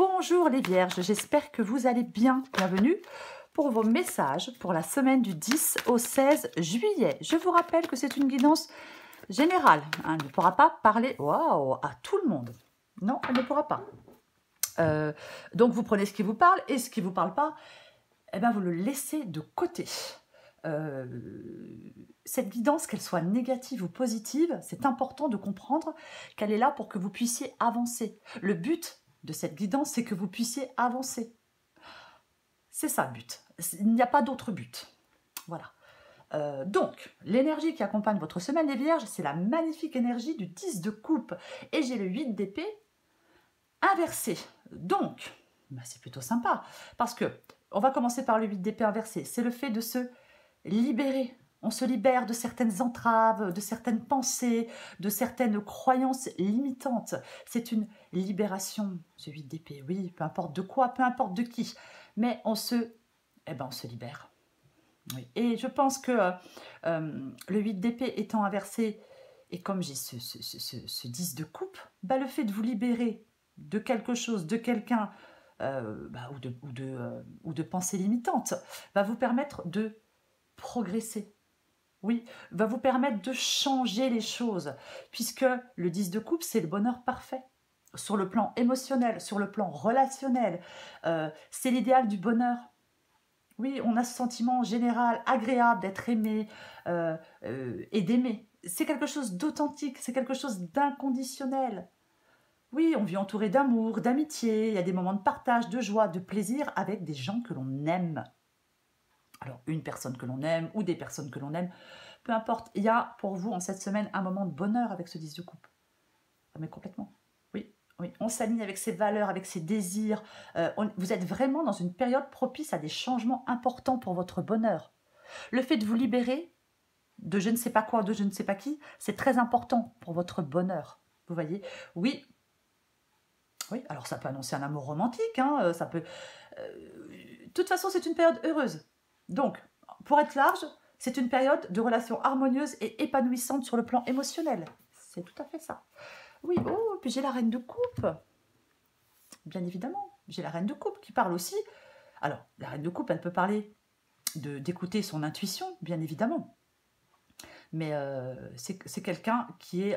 Bonjour les vierges, j'espère que vous allez bien. Bienvenue pour vos messages pour la semaine du 10 au 16 juillet. Je vous rappelle que c'est une guidance générale. Elle ne pourra pas parler à tout le monde. Non, elle ne pourra pas. Donc vous prenez ce qui vous parle et ce qui ne vous parle pas, eh bien, vous le laissez de côté. Cette guidance, qu'elle soit négative ou positive, c'est important de comprendre qu'elle est là pour que vous puissiez avancer. Le but de cette guidance, c'est que vous puissiez avancer. C'est ça le but. Il n'y a pas d'autre but. Voilà. Donc, l'énergie qui accompagne votre semaine, les vierges, c'est la magnifique énergie du 10 de coupe. Et j'ai le 8 d'épée inversé. Donc, bah, c'est plutôt sympa. Parce que, on va commencer par le 8 d'épée inversé. C'est le fait de se libérer. On se libère de certaines entraves, de certaines pensées, de certaines croyances limitantes. C'est une libération, ce 8 d'épée. Oui, peu importe de quoi, peu importe de qui. Mais on se libère. Oui. Et je pense que le 8 d'épée étant inversé, et comme j'ai ce 10 de coupe, bah, le fait de vous libérer de quelque chose, de quelqu'un, ou de pensées limitantes, va vous permettre de progresser. Oui, va vous permettre de changer les choses, puisque le 10 de coupe, c'est le bonheur parfait. Sur le plan émotionnel, sur le plan relationnel, c'est l'idéal du bonheur. Oui, on a ce sentiment général, agréable d'être aimé et d'aimer. C'est quelque chose d'authentique, c'est quelque chose d'inconditionnel. Oui, on vit entouré d'amour, d'amitié, il y a des moments de partage, de joie, de plaisir avec des gens que l'on aime. Alors, une personne que l'on aime ou des personnes que l'on aime, peu importe. Il y a pour vous en cette semaine un moment de bonheur avec ce 10 de coupe. Ah, mais complètement. Oui, oui. On s'aligne avec ses valeurs, avec ses désirs. Vous êtes vraiment dans une période propice à des changements importants pour votre bonheur. Le fait de vous libérer de je ne sais pas quoi, de je ne sais pas qui, c'est très important pour votre bonheur. Vous voyez? Oui. Oui, alors ça peut annoncer un amour romantique, hein, ça peut... de toute façon, c'est une période heureuse. Donc, pour être large, c'est une période de relations harmonieuses et épanouissantes sur le plan émotionnel. C'est tout à fait ça. Oui, oh, puis j'ai la reine de coupe. Bien évidemment, j'ai la reine de coupe qui parle aussi. Alors, la reine de coupe, elle peut parler d'écouter son intuition, bien évidemment. Mais c'est quelqu'un qui est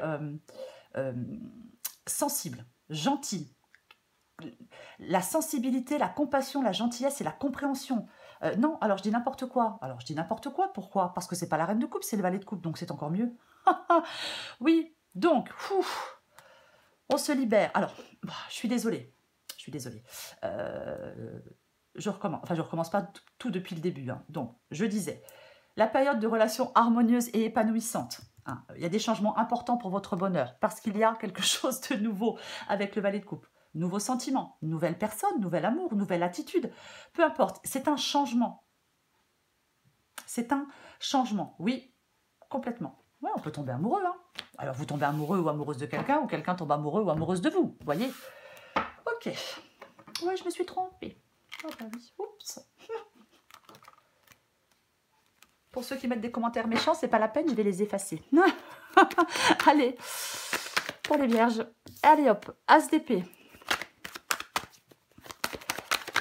sensible, gentil. La sensibilité, la compassion, la gentillesse et la compréhension. Non, alors je dis n'importe quoi. Alors je dis n'importe quoi, pourquoi? Parce que c'est pas la reine de coupe, c'est le valet de coupe, donc c'est encore mieux. Oui, donc, on se libère. Alors, je suis désolée. Je suis désolée. Je recommence. Enfin, je recommence pas tout depuis le début. Hein. Donc, je disais, la période de relations harmonieuses et épanouissantes. Hein, il y a des changements importants pour votre bonheur, parce qu'il y a quelque chose de nouveau avec le valet de coupe. Nouveaux sentiments, nouvelle personne, nouvel amour, nouvelle attitude. Peu importe, c'est un changement. C'est un changement, oui, complètement. Ouais, on peut tomber amoureux. Hein. Alors, vous tombez amoureux ou amoureuse de quelqu'un, ou quelqu'un tombe amoureux ou amoureuse de vous, vous voyez? Ok. Ouais, je me suis trompée. Oh bah oui, oups. Pour ceux qui mettent des commentaires méchants, c'est pas la peine, je vais les effacer. Allez, pour les vierges. Allez hop, As d'épée.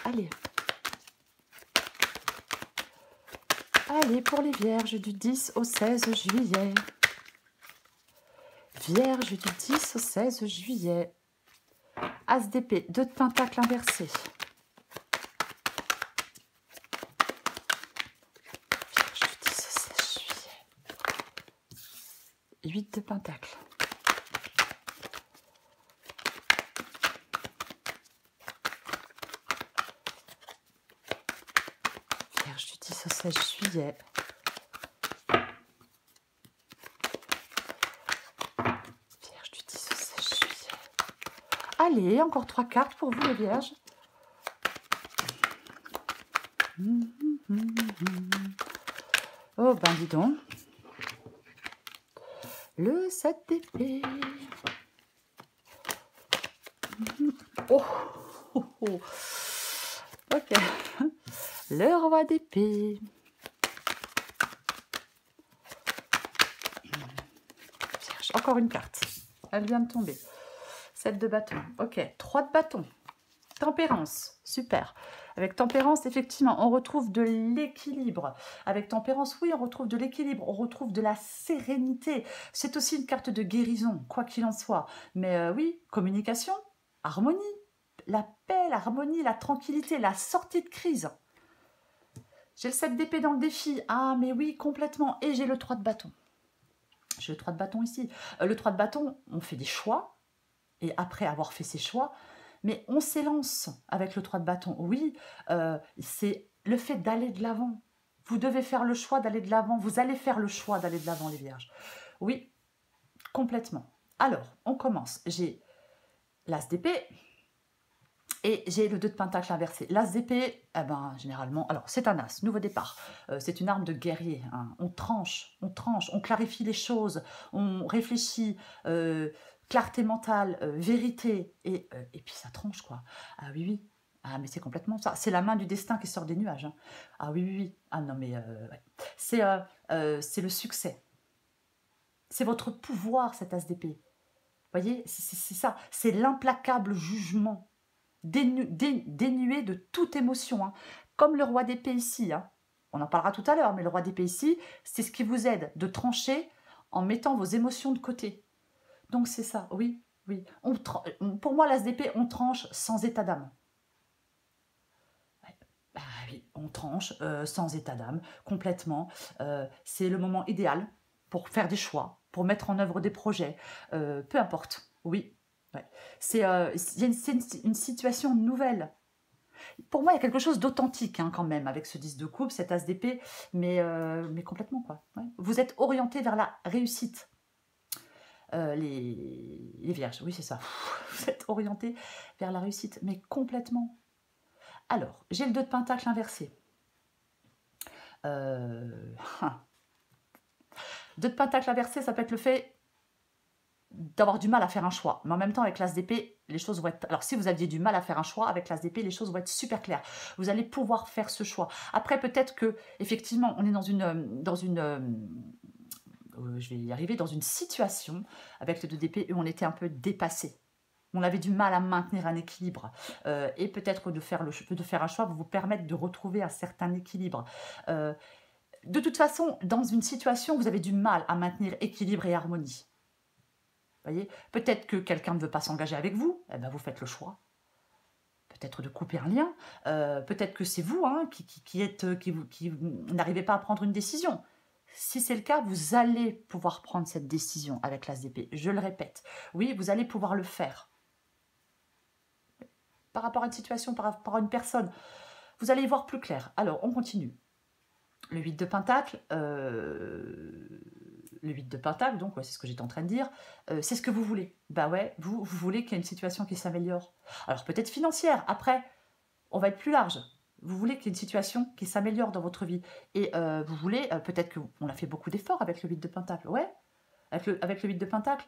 Allez. Allez, pour les vierges du 10 au 16 juillet. Vierge du 10 au 16 juillet. As d'épée, 2 de pentacle inversé. Vierge du 10 au 16 juillet. 8 de pentacle. Vierge du 10 au 16 juillet. Vierge du 10 au 16 juillet. Allez, encore 3 cartes pour vous les vierges. Oh ben dis donc. Le 7 d'épée. Oh, oh, oh. Ok. Le roi d'épée. Encore une carte. Elle vient de tomber. 7 de bâton. Ok. 3 de bâton. Tempérance, super. Avec tempérance, effectivement, on retrouve de l'équilibre. Avec tempérance, oui, on retrouve de l'équilibre, on retrouve de la sérénité. C'est aussi une carte de guérison, quoi qu'il en soit. Mais oui, communication, harmonie, la paix, l'harmonie, la tranquillité, la sortie de crise. J'ai le 7 d'épée dans le défi. Ah, mais oui, complètement. Et j'ai le 3 de bâton. J'ai le 3 de bâton ici. Le 3 de bâton, on fait des choix. Et après avoir fait ses choix, mais on s'élance avec le 3 de bâton. Oui, c'est le fait d'aller de l'avant. Vous devez faire le choix d'aller de l'avant. Vous allez faire le choix d'aller de l'avant, les vierges. Oui, complètement. Alors, on commence. J'ai l'as d'épée et j'ai le 2 de pentacle inversé. L'as d'épée, eh ben, généralement, alors c'est un as, nouveau départ. C'est une arme de guerrier. Hein. On tranche, on clarifie les choses, on réfléchit. Clarté mentale, vérité, et puis ça tranche, quoi. Ah oui, oui. Ah, mais c'est complètement ça. C'est la main du destin qui sort des nuages. Hein. Ah oui, oui, oui. Ah non, mais ouais. C'est le succès. C'est votre pouvoir, cet as d'épée. Vous voyez, c'est ça. C'est l'implacable jugement, dénué de toute émotion. Hein. Comme le roi d'épée ici. Hein. On en parlera tout à l'heure, mais le roi d'épée ici, c'est ce qui vous aide de trancher en mettant vos émotions de côté. Donc c'est ça, oui, oui. Pour moi, l'as d'épée, on tranche sans état d'âme. Ouais. Bah oui, on tranche sans état d'âme, complètement. C'est le moment idéal pour faire des choix, pour mettre en œuvre des projets, peu importe, oui. Ouais. C'est une situation nouvelle. Pour moi, il y a quelque chose d'authentique hein, quand même avec ce 10 de coupe, cet as d'épée, mais complètement quoi. Ouais. Vous êtes orienté vers la réussite. Les vierges, oui c'est ça, vous êtes orienté vers la réussite, mais complètement. Alors, j'ai le 2 de pentacle inversé. 2 de pentacle inversé, ça peut être le fait d'avoir du mal à faire un choix, mais en même temps avec l'as d'épée, les choses vont être... Alors si vous aviez du mal à faire un choix, avec l'as d'épée, les choses vont être super claires. Vous allez pouvoir faire ce choix. Après peut-être que, effectivement, on est dans une je vais y arriver, dans une situation avec le 2 d'épée où on était un peu dépassé. On avait du mal à maintenir un équilibre. Et peut-être de faire un choix va vous permettre de retrouver un certain équilibre. De toute façon, dans une situation, vous avez du mal à maintenir équilibre et harmonie. Voyez, peut-être que quelqu'un ne veut pas s'engager avec vous, eh ben vous faites le choix. Peut-être de couper un lien. Peut-être que c'est vous hein, qui n'arrivez pas à prendre une décision. Si c'est le cas, vous allez pouvoir prendre cette décision avec l'as d'épée. Je le répète. Oui, vous allez pouvoir le faire. Par rapport à une situation, par rapport à une personne, vous allez y voir plus clair. Alors, on continue. Le 8 de pentacle, donc ouais, c'est ce que j'étais en train de dire, c'est ce que vous voulez. Bah ouais, vous voulez qu'il y ait une situation qui s'améliore. Alors peut-être financière, après, on va être plus large. Vous voulez qu'il y ait une situation qui s'améliore dans votre vie. Et vous voulez, peut-être qu'on a fait beaucoup d'efforts avec le 8 de pentacle. Ouais, avec le 8 de pentacle,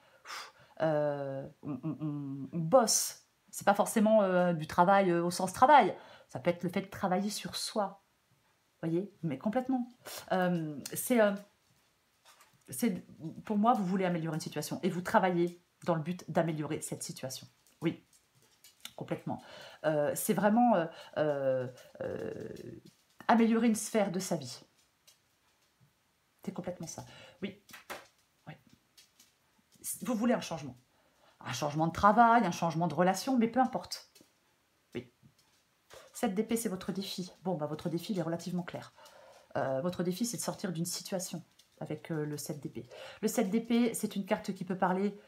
on bosse. C'est pas forcément du travail au sens travail. Ça peut être le fait de travailler sur soi. Vous voyez, mais complètement. Pour moi, vous voulez améliorer une situation et vous travaillez dans le but d'améliorer cette situation. Oui, complètement. C'est vraiment améliorer une sphère de sa vie. C'est complètement ça. Oui. Oui. Vous voulez un changement. Un changement de travail, un changement de relation, mais peu importe. Oui. 7 d'épée, c'est votre défi. Bon, bah, votre défi, il est relativement clair. Votre défi, c'est de sortir d'une situation avec le 7 d'épée. Le 7 d'épée, c'est une carte qui peut parler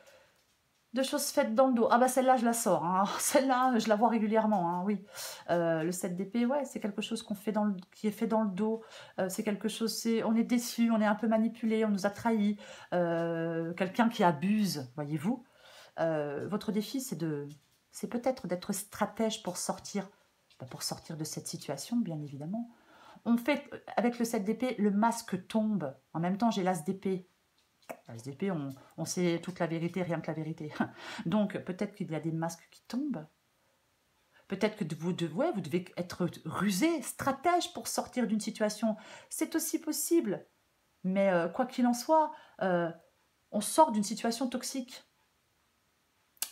de choses faites dans le dos. Ah bah celle-là, je la sors. Hein. Celle-là, je la vois régulièrement, hein, oui. Le 7 d'épée, ouais, c'est quelque chose qui est fait dans le dos. C'est quelque chose, on est déçu, on est un peu manipulé, on nous a trahis. Quelqu'un qui abuse, voyez-vous. Votre défi, c'est peut-être d'être stratège pour sortir de cette situation, bien évidemment. On fait, avec le 7 d'épée, le masque tombe. En même temps, j'ai l'as d'épée. L'as d'épée, on sait toute la vérité, rien que la vérité. Donc, peut-être qu'il y a des masques qui tombent. Peut-être que vous devez être rusé, stratège pour sortir d'une situation. C'est aussi possible. Mais quoi qu'il en soit, on sort d'une situation toxique.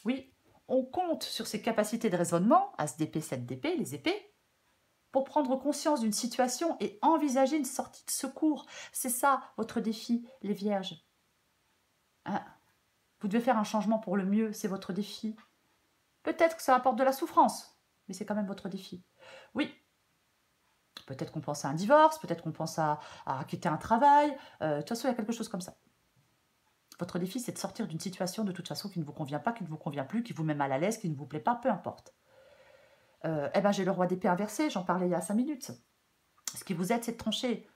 Oui, On compte sur ses capacités de raisonnement, As d'épée, 7 d'épée, les épées, pour prendre conscience d'une situation et envisager une sortie de secours. C'est ça votre défi, les vierges. Hein? Vous devez faire un changement pour le mieux, c'est votre défi. Peut-être que ça apporte de la souffrance, mais c'est quand même votre défi. Oui, peut-être qu'on pense à un divorce, peut-être qu'on pense à quitter un travail. De toute façon, il y a quelque chose comme ça. Votre défi, c'est de sortir d'une situation de toute façon qui ne vous convient pas, qui ne vous convient plus, qui vous met mal à l'aise, qui ne vous plaît pas, peu importe. Eh ben, j'ai le roi d'épée inversé, j'en parlais il y a 5 minutes. Ce qui vous aide, c'est de trancher.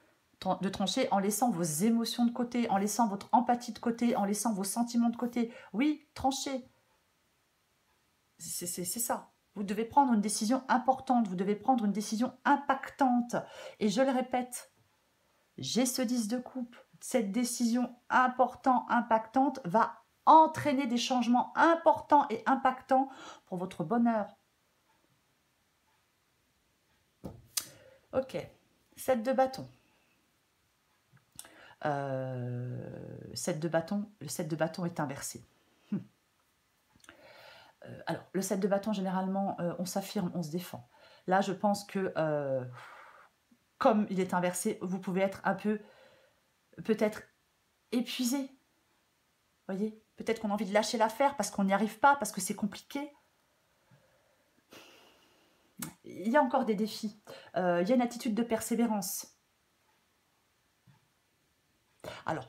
De trancher en laissant vos émotions de côté, en laissant votre empathie de côté, en laissant vos sentiments de côté. Oui, tranchez. C'est ça. Vous devez prendre une décision importante, vous devez prendre une décision impactante. Et je le répète, j'ai ce 10 de coupe. Cette décision importante, impactante, va entraîner des changements importants et impactants pour votre bonheur. Ok, 7 de bâton. 7 de bâton, le 7 de bâton est inversé. Alors, le 7 de bâton, généralement, on s'affirme, on se défend. Là, je pense que, comme il est inversé, vous pouvez être un peu, peut-être, épuisé. Voyez, peut-être qu'on a envie de lâcher l'affaire parce qu'on n'y arrive pas, parce que c'est compliqué. Il y a encore des défis. Il y a une attitude de persévérance. Alors,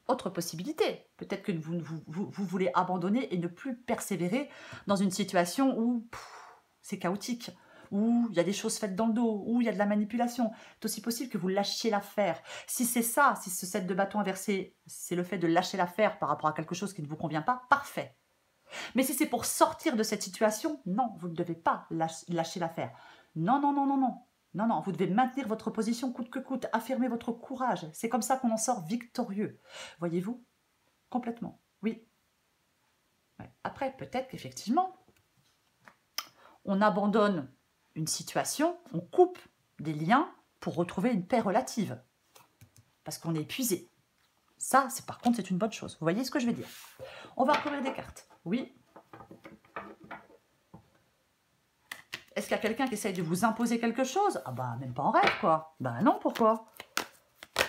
autre possibilité, peut-être que vous voulez abandonner et ne plus persévérer dans une situation où c'est chaotique, où il y a des choses faites dans le dos, où il y a de la manipulation. C'est aussi possible que vous lâchiez l'affaire. Si c'est ça, si ce 7 de bâton inversé, c'est le fait de lâcher l'affaire par rapport à quelque chose qui ne vous convient pas, parfait. Mais si c'est pour sortir de cette situation, non, vous ne devez pas lâcher l'affaire. Non, non, non, non, non. Non, non, vous devez maintenir votre position coûte que coûte, affirmer votre courage. C'est comme ça qu'on en sort victorieux. Voyez-vous? Complètement, oui. Ouais. Après, peut-être qu'effectivement, on abandonne une situation, on coupe des liens pour retrouver une paix relative. Parce qu'on est épuisé. Ça, par contre, c'est une bonne chose. Vous voyez ce que je veux dire? On va recouvrir des cartes. Oui. Est-ce qu'il y a quelqu'un qui essaye de vous imposer quelque chose? Ah bah, même pas en rêve, quoi. Bah non, pourquoi?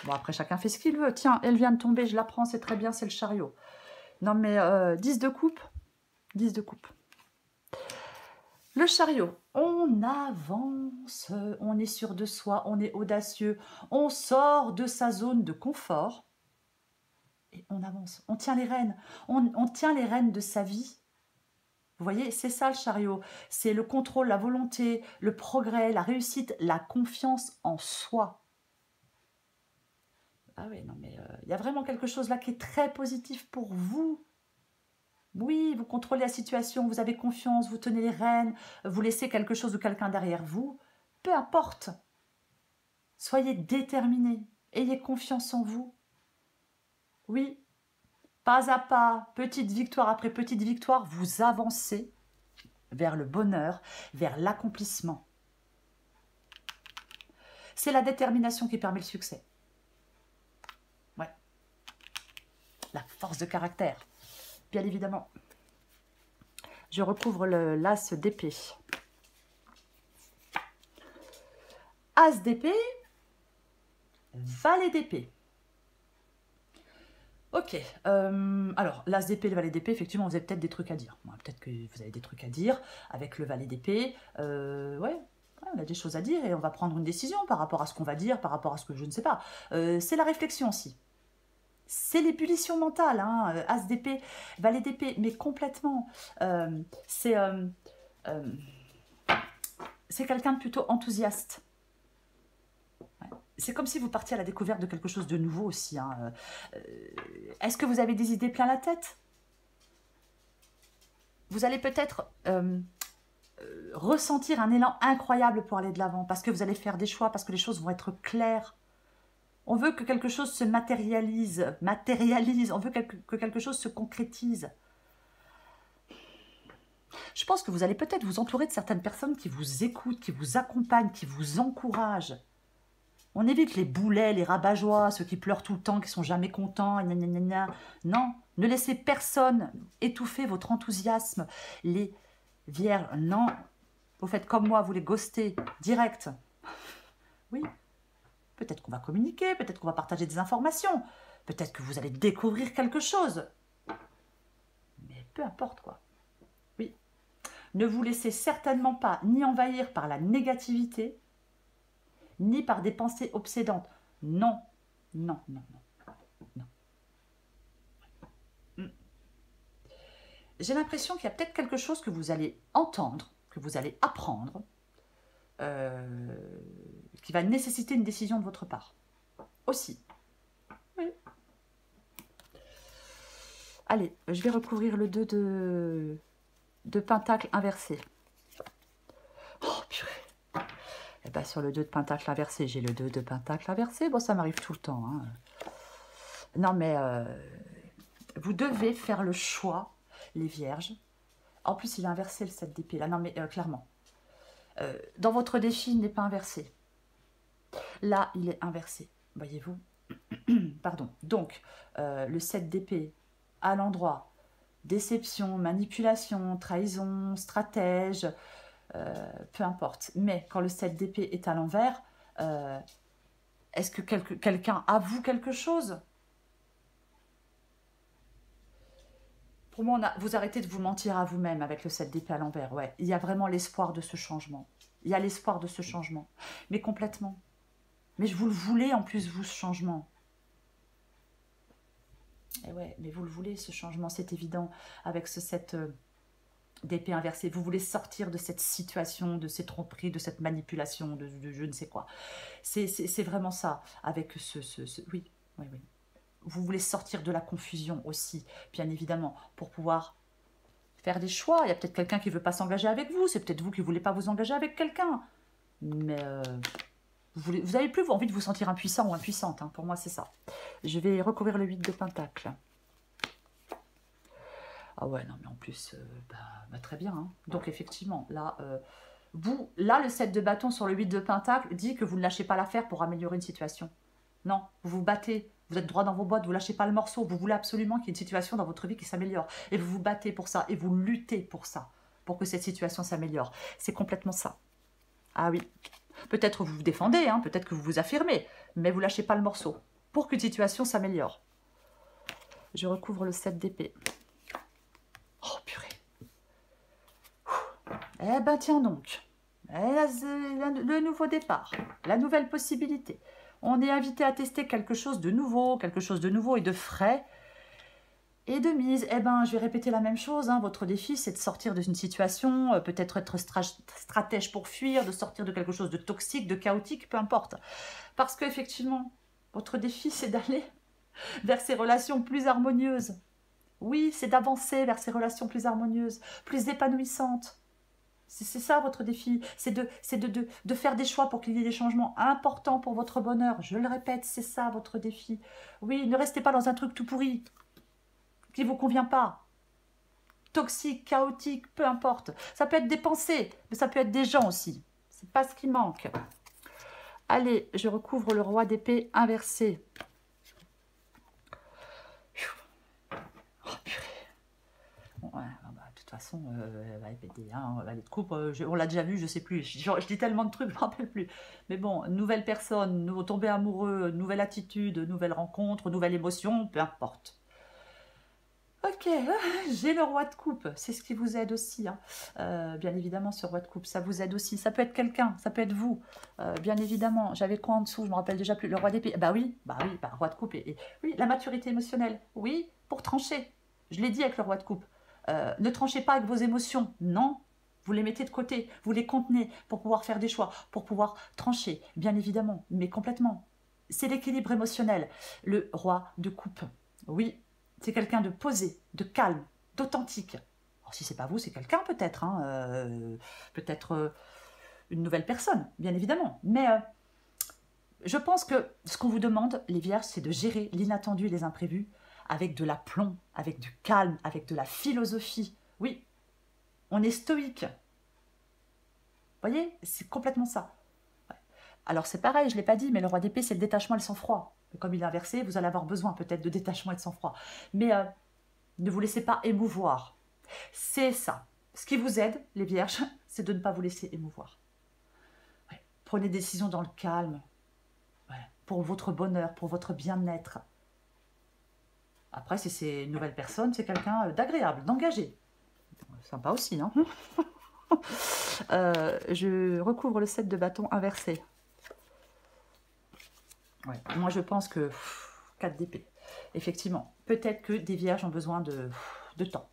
Bon, après, chacun fait ce qu'il veut. Tiens, elle vient de tomber, je la prends, c'est très bien, c'est le chariot. Non, mais 10 de coupe. 10 de coupe. Le chariot, on avance, on est sûr de soi, on est audacieux, on sort de sa zone de confort et on avance. On tient les rênes, on tient les rênes de sa vie. Vous voyez, c'est ça le chariot. C'est le contrôle, la volonté, le progrès, la réussite, la confiance en soi. Ah oui, non mais il y a vraiment quelque chose là qui est très positif pour vous. Oui, vous contrôlez la situation, vous avez confiance, vous tenez les rênes, vous laissez quelque chose ou quelqu'un derrière vous. Peu importe. Soyez déterminés, ayez confiance en vous. Oui, pas à pas, petite victoire après petite victoire, vous avancez vers le bonheur, vers l'accomplissement. C'est la détermination qui permet le succès. Ouais. La force de caractère. Bien évidemment. Je recouvre l'as d'épée. As d'épée, valet d'épée. Ok, alors l'as d'épée, le valet d'épée, effectivement, vous avez peut-être des trucs à dire. Peut-être que vous avez des trucs à dire avec le valet d'épée. Ouais, on a des choses à dire et on va prendre une décision par rapport à ce qu'on va dire, par rapport à ce que je ne sais pas. C'est la réflexion aussi. C'est l'ébullition mentale, hein, as d'épée, valet d'épée, mais complètement. C'est quelqu'un de plutôt enthousiaste. Ouais. C'est comme si vous partiez à la découverte de quelque chose de nouveau aussi. Hein. Est-ce que vous avez des idées plein la tête? Vous allez peut-être ressentir un élan incroyable pour aller de l'avant, parce que vous allez faire des choix, parce que les choses vont être claires. On veut que quelque chose se matérialise, on veut que quelque chose se concrétise. Je pense que vous allez peut-être vous entourer de certaines personnes qui vous écoutent, qui vous accompagnent, qui vous encouragent. On évite les boulets, les rabat-joie, ceux qui pleurent tout le temps, qui sont jamais contents, gna gna gna gna. Non, Ne laissez personne étouffer votre enthousiasme. Les vierges, non. Vous faites comme moi, vous les ghostez direct. Oui, peut-être qu'on va communiquer, peut-être qu'on va partager des informations, peut-être que vous allez découvrir quelque chose. Mais peu importe quoi. Oui. Ne vous laissez certainement pas ni envahir par la négativité, ni par des pensées obsédantes. Non, non, non, non, non. J'ai l'impression qu'il y a peut-être quelque chose que vous allez entendre, que vous allez apprendre, qui va nécessiter une décision de votre part. Aussi. Oui. Allez, je vais recouvrir le 2 de pentacle inversé. Oh, purée. Et bien, sur le 2 de pentacle inversé, j'ai le 2 de pentacle inversé. Bon, ça m'arrive tout le temps. Hein. Non, mais vous devez faire le choix, les vierges. En plus, il est inversé, le 7 d'épée. Là, non, mais clairement. Dans votre défi, il n'est pas inversé. Là, il est inversé. Voyez-vous? Pardon. Donc, le 7 d'épée, à l'endroit, déception, manipulation, trahison, stratège, peu importe. Mais quand le 7 d'épée est à l'envers, est-ce que quelqu'un avoue quelque chose? Pour moi, vous arrêtez de vous mentir à vous-même avec le 7 d'épée à l'envers. Ouais, il y a vraiment l'espoir de ce changement. Il y a l'espoir de ce changement. Mais complètement. Mais vous le voulez en plus, vous, ce changement. Et ouais, mais vous le voulez, ce changement, c'est évident. Avec ce 7 d'épée inversée, vous voulez sortir de cette situation, de ces tromperies, de cette manipulation, de je ne sais quoi. C'est vraiment ça. Avec oui, oui, oui. Vous voulez sortir de la confusion aussi, bien évidemment, pour pouvoir faire des choix. Il y a peut-être quelqu'un qui ne veut pas s'engager avec vous, c'est peut-être vous qui ne voulez pas vous engager avec quelqu'un. Mais vous n'avez plus envie de vous sentir impuissant ou impuissante, hein. Pour moi, c'est ça. Je vais recouvrir le 8 de pentacle. Ah ouais, non, mais en plus, très bien. Hein. Donc, effectivement, là, le 7 de bâton sur le 8 de pentacle dit que vous ne lâchez pas l'affaire pour améliorer une situation. Non, vous vous battez, vous êtes droit dans vos bottes, vous ne lâchez pas le morceau, vous voulez absolument qu'il y ait une situation dans votre vie qui s'améliore. Et vous vous battez pour ça, et vous luttez pour ça, pour que cette situation s'améliore. C'est complètement ça. Ah oui, peut-être vous vous défendez, hein, peut-être que vous vous affirmez, mais vous ne lâchez pas le morceau pour qu'une situation s'améliore. Je recouvre le 7 d'épée. Oh purée. Eh ben tiens donc, le nouveau départ, la nouvelle possibilité. On est invité à tester quelque chose de nouveau et de frais et de mise. Eh ben, je vais répéter la même chose. Hein. Votre défi, c'est de sortir d'une situation, peut-être être stratège pour fuir, de sortir de quelque chose de toxique, de chaotique, peu importe. Parce qu'effectivement, votre défi, c'est d'aller vers ces relations plus harmonieuses. Oui, c'est d'avancer vers ces relations plus harmonieuses, plus épanouissantes. C'est ça votre défi, c'est de faire des choix pour qu'il y ait des changements importants pour votre bonheur. Je le répète, c'est ça votre défi. Oui, ne restez pas dans un truc tout pourri, qui ne vous convient pas. Toxique, chaotique, peu importe. Ça peut être des pensées, mais ça peut être des gens aussi. C'est pas ce qui manque. Allez, je recouvre le roi d'épée inversé. Oh purée. Ouais, de toute façon, elle va péter, hein, elle de coupe, on l'a déjà vu, je sais plus, je dis tellement de trucs, je ne me rappelle plus. Mais bon, nouvelle personne, tomber amoureux, nouvelle attitude, nouvelle rencontre, nouvelle émotion, peu importe. Ok, j'ai le roi de coupe, c'est ce qui vous aide aussi. Hein. Bien évidemment, ce roi de coupe, ça vous aide aussi. Ça peut être quelqu'un, ça peut être vous. Bien évidemment, j'avais quoi en dessous, je me rappelle déjà plus. Le roi d'épée, bah oui, roi de coupe. Oui, la maturité émotionnelle, oui, pour trancher. Je l'ai dit avec le roi de coupe. Ne tranchez pas avec vos émotions, non. Vous les mettez de côté, vous les contenez pour pouvoir faire des choix, pour pouvoir trancher, bien évidemment, mais complètement. C'est l'équilibre émotionnel. Le roi de coupe, oui. C'est quelqu'un de posé, de calme, d'authentique. Alors, si ce n'est pas vous, c'est quelqu'un peut-être. Hein, peut-être une nouvelle personne, bien évidemment. Mais je pense que ce qu'on vous demande, les vierges, c'est de gérer l'inattendu et les imprévus avec de l'aplomb, avec du calme, avec de la philosophie. Oui, on est stoïque. Vous voyez, c'est complètement ça. Alors c'est pareil, je ne l'ai pas dit, mais le roi d'épée, c'est le détachement et le sang-froid. Comme il est inversé, vous allez avoir besoin peut-être de détachement et de sang-froid. Mais Ne vous laissez pas émouvoir. C'est ça. Ce qui vous aide, les vierges, c'est de ne pas vous laisser émouvoir. Ouais. Prenez des décisions dans le calme. Ouais. Pour votre bonheur, pour votre bien-être. Après, si c'est une nouvelle personne, c'est quelqu'un d'agréable, d'engagé. Sympa aussi, hein. Je recouvre le 7 de bâton inversé. Ouais. Moi, je pense que 4 d'épée. Effectivement, peut-être que des vierges ont besoin de temps,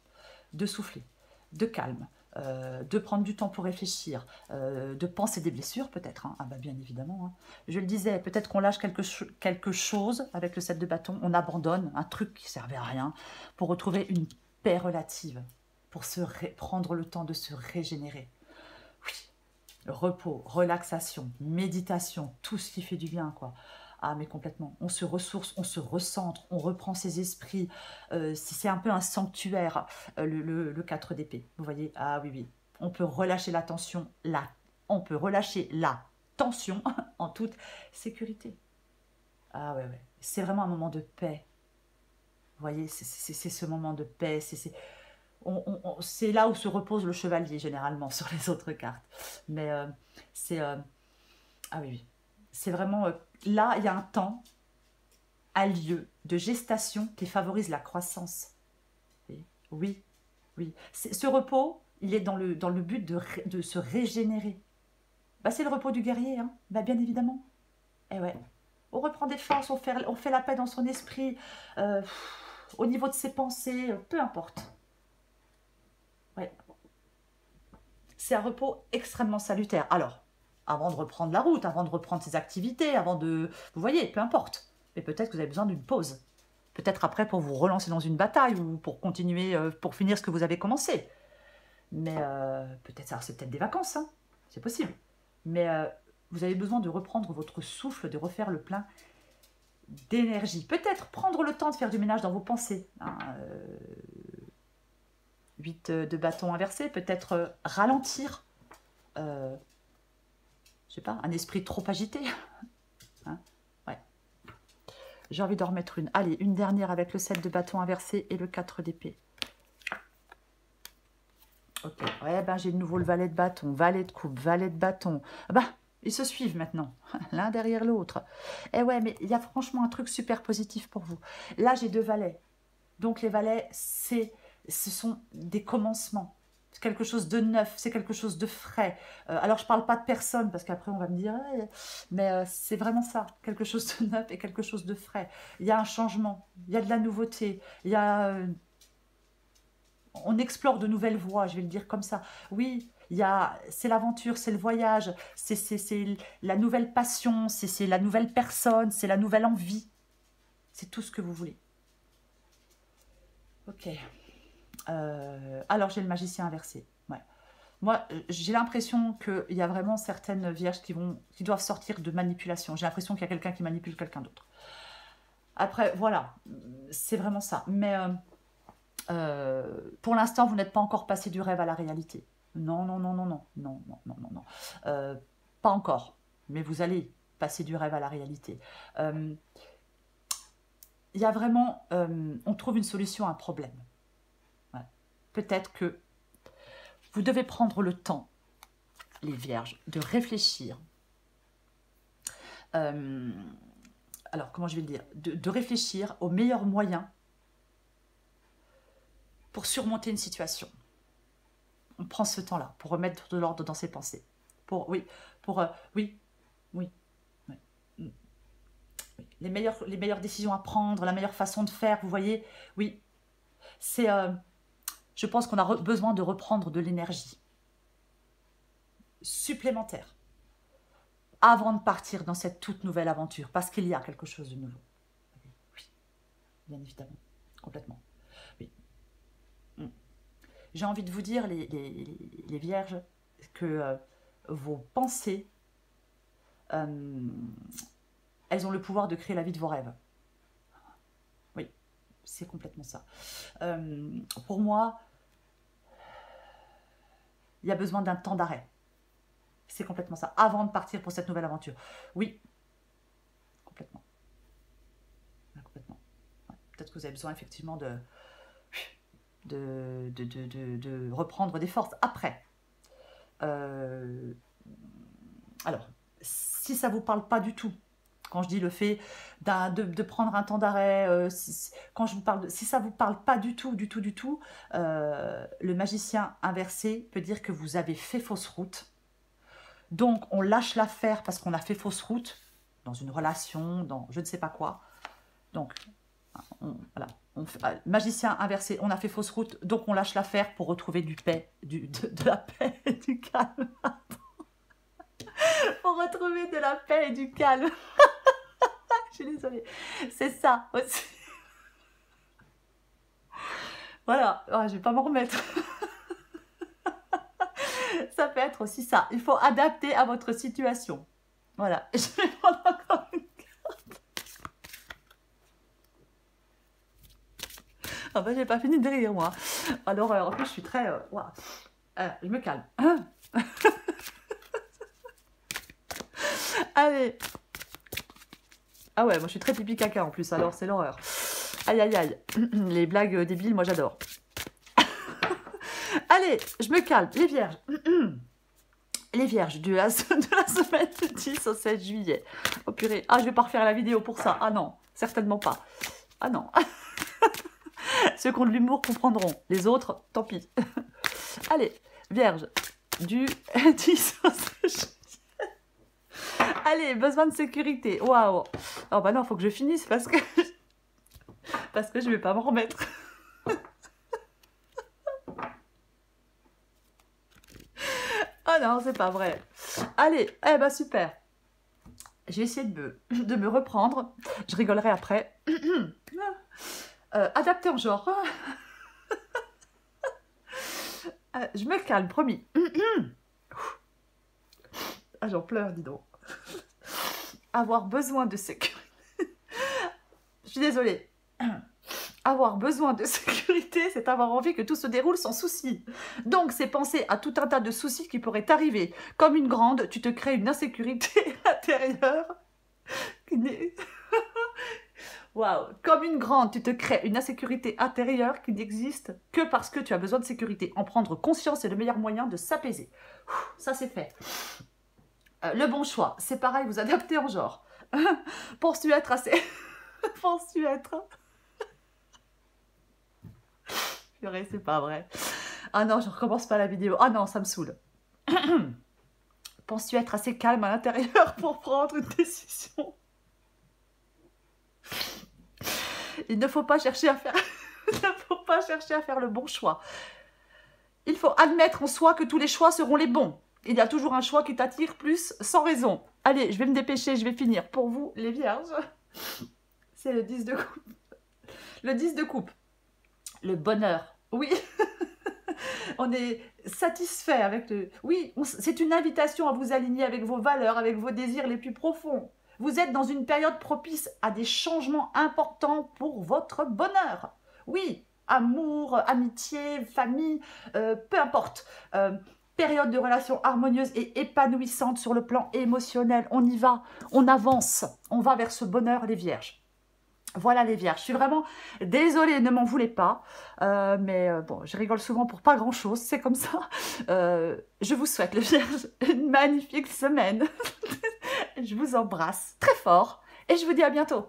de souffler, de calme, de prendre du temps pour réfléchir, de penser des blessures peut-être. Hein. Ah bah bien évidemment. Hein. Je le disais, peut-être qu'on lâche quelque chose avec le 7 de bâton, on abandonne un truc qui servait à rien pour retrouver une paix relative, pour prendre le temps de se régénérer. Oui, repos, relaxation, méditation, tout ce qui fait du bien, quoi. Ah, mais complètement. On se ressource, on se recentre, on reprend ses esprits. C'est un peu un sanctuaire, le 4 d'épée. Vous voyez? Ah oui, oui. On peut relâcher la tension, on peut relâcher la tension en toute sécurité. Ah ouais, ouais. C'est vraiment un moment de paix. Vous voyez, c'est ce moment de paix. C'est là où se repose le chevalier, généralement, sur les autres cartes. Mais c'est... ah oui, oui. C'est vraiment... là, il y a un temps, un lieu de gestation qui favorise la croissance. Oui, oui. Ce repos, il est dans le but de se régénérer. Bah, c'est le repos du guerrier, hein. Bah, bien évidemment. Eh ouais. On reprend des forces, on fait la paix dans son esprit, au niveau de ses pensées, peu importe. Ouais. C'est un repos extrêmement salutaire. Alors, avant de reprendre la route, avant de reprendre ses activités, avant de... Vous voyez, peu importe. Mais peut-être que vous avez besoin d'une pause. Peut-être après pour vous relancer dans une bataille ou pour continuer, pour finir ce que vous avez commencé. Mais peut-être, ça, c'est peut-être des vacances, hein. C'est possible. Mais vous avez besoin de reprendre votre souffle, de refaire le plein d'énergie. Peut-être prendre le temps de faire du ménage dans vos pensées. Hein, 8 de bâton inversé, peut-être ralentir. Je sais pas, un esprit trop agité. Hein, ouais. J'ai envie d'en remettre une. Allez, une dernière avec le 7 de bâton inversé et le 4 d'épée. Ok, ouais, ben j'ai de nouveau le valet de bâton, valet de coupe, valet de bâton. Ah ben, ils se suivent maintenant, l'un derrière l'autre. Eh ouais, mais il y a franchement un truc super positif pour vous. Là, j'ai 2 valets. Donc les valets, ce sont des commencements. C'est quelque chose de neuf, c'est quelque chose de frais. Alors, je ne parle pas de personne, parce qu'après, on va me dire... mais c'est vraiment ça, quelque chose de neuf et quelque chose de frais. Il y a un changement, il y a de la nouveauté, il y a... on explore de nouvelles voies, je vais le dire comme ça. Oui, c'est l'aventure, c'est le voyage, c'est la nouvelle passion, c'est la nouvelle personne, c'est la nouvelle envie. C'est tout ce que vous voulez. Ok. Alors, j'ai le magicien inversé. Ouais. Moi, j'ai l'impression qu'il y a vraiment certaines vierges qui doivent sortir de manipulation. J'ai l'impression qu'il y a quelqu'un qui manipule quelqu'un d'autre. Après, voilà, c'est vraiment ça. Mais pour l'instant, vous n'êtes pas encore passé du rêve à la réalité. Non, non, non, non, non, non, non, non, non, non. Pas encore. Mais vous allez passer du rêve à la réalité. Il y a vraiment... on trouve une solution à un problème. Ouais. Peut-être que vous devez prendre le temps, les vierges, de réfléchir. Alors, comment je vais le dire, de réfléchir aux meilleurs moyens pour surmonter une situation. On prend ce temps-là pour remettre de l'ordre dans ses pensées. Oui, oui, oui. Les meilleures décisions à prendre, la meilleure façon de faire, vous voyez, oui. C'est, je pense qu'on a besoin de reprendre de l'énergie supplémentaire avant de partir dans cette toute nouvelle aventure, parce qu'il y a quelque chose de nouveau. Oui, bien évidemment, complètement. Oui. J'ai envie de vous dire, les vierges, que vos pensées, elles ont le pouvoir de créer la vie de vos rêves. Oui, c'est complètement ça. Pour moi, il y a besoin d'un temps d'arrêt. C'est complètement ça, avant de partir pour cette nouvelle aventure. Oui, complètement. Complètement. Ouais. Peut-être que vous avez besoin effectivement de de reprendre des forces après. Alors, si ça ne vous parle pas du tout, quand je dis le fait de prendre un temps d'arrêt, quand je vous parle si ça ne vous parle pas du tout, le magicien inversé peut dire que vous avez fait fausse route. Donc, on lâche l'affaire parce qu'on a fait fausse route dans une relation, dans je ne sais pas quoi. Donc, voilà. Magicien inversé, on a fait fausse route, donc on lâche l'affaire pour retrouver de la paix et du calme. Pour retrouver de la paix et du calme. Je suis désolée. C'est ça aussi. Voilà, oh, je vais pas m'en remettre. Ça peut être aussi ça. Il faut adapter à votre situation. Voilà. Je vais prendre encore une carte. Ah ben, j'ai pas fini de rire, moi. Alors, en plus, je suis très... wow. Je me calme. Allez. Ah ouais, moi, je suis très pipi caca, en plus. Alors, c'est l'horreur. Aïe, aïe, aïe. Les blagues débiles, moi, j'adore. Allez, je me calme. Les vierges. Les vierges de la semaine du 10 au 16 juillet. Oh purée. Ah, je vais pas refaire la vidéo pour ça. Ah non, certainement pas. Ah non. Ceux qui ont de l'humour comprendront. Les autres, tant pis. Allez, vierge du 10 au 16 juillet. Allez, besoin de sécurité. Waouh. Oh bah non, faut que je finisse parce que je vais pas m'en remettre. Ah non, c'est pas vrai. Allez, eh ben super. J'ai essayé de me reprendre. Je rigolerai après. Adapté en genre. Je me calme, promis. Ah, j'en pleure, dis donc. Avoir besoin de sécurité. Je suis désolée. Avoir besoin de sécurité, c'est avoir envie que tout se déroule sans souci. Donc, c'est penser à tout un tas de soucis qui pourraient t'arriver. Comme une grande, tu te crées une insécurité intérieure. Waouh! Comme une grande, tu te crées une insécurité intérieure qui n'existe que parce que tu as besoin de sécurité. En prendre conscience est le meilleur moyen de s'apaiser. Ça, c'est fait. Le bon choix, c'est pareil, vous adaptez en genre. Penses-tu être assez... Penses-tu être... Purée, c'est pas vrai. Ah non, je recommence pas la vidéo. Ah non, ça me saoule. Penses-tu être assez calme à l'intérieur pour prendre une décision? Il ne faut pas chercher à faire... Il ne faut pas chercher à faire le bon choix. Il faut admettre en soi que tous les choix seront les bons. Il y a toujours un choix qui t'attire plus sans raison. Allez, je vais me dépêcher, je vais finir. Pour vous, les vierges, c'est le 10 de coupe. Le 10 de coupe. Le bonheur. Oui. On est satisfait avec le... Oui, c'est une invitation à vous aligner avec vos valeurs, avec vos désirs les plus profonds. Vous êtes dans une période propice à des changements importants pour votre bonheur. Oui, amour, amitié, famille, peu importe. Période de relation harmonieuse et épanouissante sur le plan émotionnel. On y va, on avance, on va vers ce bonheur, les vierges. Voilà les vierges, je suis vraiment désolée, ne m'en voulez pas, mais bon, je rigole souvent pour pas grand chose, c'est comme ça. Je vous souhaite, les vierges, une magnifique semaine. Je vous embrasse très fort et je vous dis à bientôt.